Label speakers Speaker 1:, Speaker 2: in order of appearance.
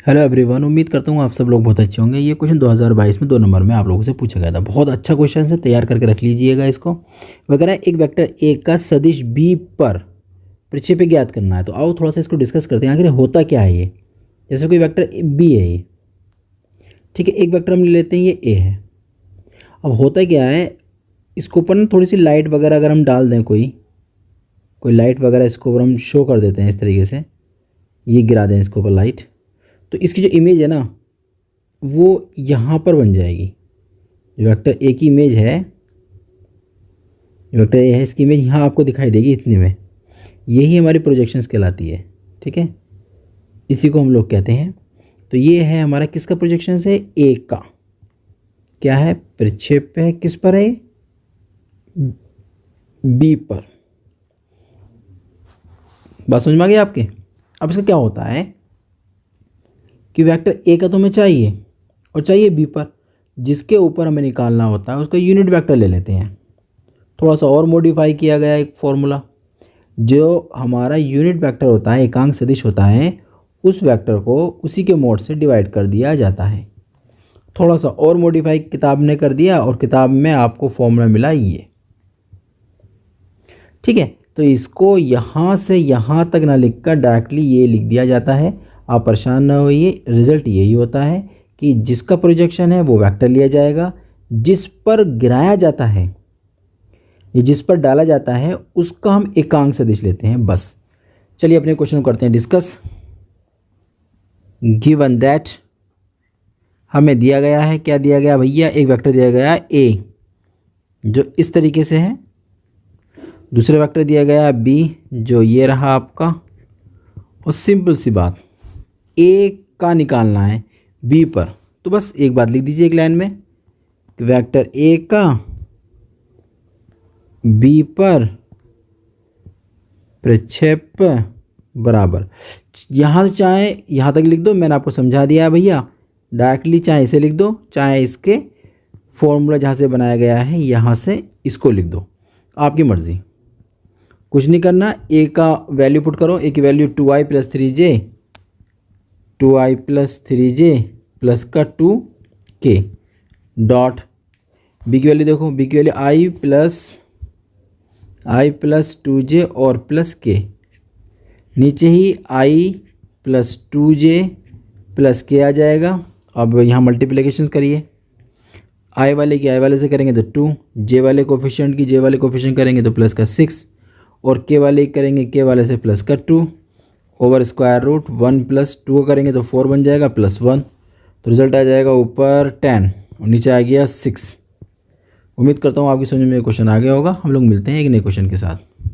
Speaker 1: Hello everyone, उम्मीद करता हूँ आप सब लोग बहुत अच्छे होंगे। ये क्वेश्चन 2022 में 2 नंबर में आप लोगों से पूछा गया था। बहुत अच्छा क्वेश्चन है, तैयार करके रख लीजिएगा इसको। वगैरह एक वेक्टर ए का सदिश बी पर प्रक्षेप ज्ञात करना है। तो आओ थोड़ा सा इसको डिस्कस करते हैं, आखिर होता क्या है ये। जैसे कोई वेक्टर बी है ये, ठीक है, एक वेक्टर हम ले लेते हैं, ये ए है। अब होता क्या है, इसके ऊपर ना थोड़ी सी लाइट वगैरह अगर हम डाल दें, कोई लाइट वगैरह इसके ऊपर हम शो कर देते हैं इस तरीके से, ये गिरा दें इसके ऊपर लाइट, तो इसकी जो इमेज है ना वो यहाँ पर बन जाएगी। जो वेक्टर ए की इमेज है, जो वेक्टर ए है, इसकी इमेज यहाँ आपको दिखाई देगी इतने में। यही हमारी प्रोजेक्शंस कहलाती है, ठीक है, इसी को हम लोग कहते हैं। तो ये है हमारा किसका प्रोजेक्शंस है, ए का। क्या है, प्रक्षेप है, किस पर है, बी पर। बात समझ में आ गई आपके। अब इसका क्या होता है कि वेक्टर ए का तो हमें चाहिए और चाहिए बी पर, जिसके ऊपर हमें निकालना होता है उसका यूनिट वेक्टर ले लेते हैं। थोड़ा सा और मॉडिफाई किया गया एक फॉर्मूला, जो हमारा यूनिट वेक्टर होता है, एकांक सदिश होता है, उस वेक्टर को उसी के मोड से डिवाइड कर दिया जाता है। थोड़ा सा और मॉडिफाई किताब ने कर दिया और किताब में आपको फॉर्मूला मिला ये, ठीक है। तो इसको यहाँ से यहाँ तक ना लिखकर डायरेक्टली ये लिख दिया जाता है। आप परेशान ना होइए, रिजल्ट यही होता है कि जिसका प्रोजेक्शन है वो वेक्टर लिया जाएगा, जिस पर गिराया जाता है, ये जिस पर डाला जाता है उसका हम एकांक सदिश लेते हैं, बस। चलिए अपने क्वेश्चन को करते हैं डिस्कस। गिवन दैट, हमें दिया गया है, क्या दिया गया भैया, एक वेक्टर दिया गया है ए जो इस तरीके से है, दूसरा वेक्टर दिया गया है बी जो ये रहा आपका, और सिंपल सी बात, ए का निकालना है बी पर। तो बस एक बात लिख दीजिए एक लाइन में, वेक्टर ए का बी पर प्रक्षेप बराबर, यहाँ से चाहे यहाँ तक लिख दो, मैंने आपको समझा दिया है भैया। डायरेक्टली चाहे इसे लिख दो, चाहे इसके फॉर्मूला जहाँ से बनाया गया है यहाँ से इसको लिख दो, आपकी मर्ज़ी। कुछ नहीं करना, ए का वैल्यू पुट करो, ए की value 2i + 3j, 2i + 3j plus का 2k डॉट, बी की वैल्यू देखो, बी की वैल्यू i + 2j और प्लस k, नीचे ही i + 2j प्लस k आ जाएगा। अब यहाँ मल्टीप्लिकेशंस करिए, i वाले की i वाले से करेंगे तो 2, j वाले कोफिशिएंट की j वाले कोफिशिएंट करेंगे तो प्लस का 6, और k वाले करेंगे k वाले से प्लस का 2, ओवर स्क्वायर रूट 1 + 2 करेंगे तो 4 बन जाएगा प्लस 1। तो रिजल्ट आ जाएगा ऊपर 10 और नीचे आ गया 6। उम्मीद करता हूँ आपकी समझ में क्वेश्चन आ गया होगा। हम लोग मिलते हैं एक नए क्वेश्चन के साथ।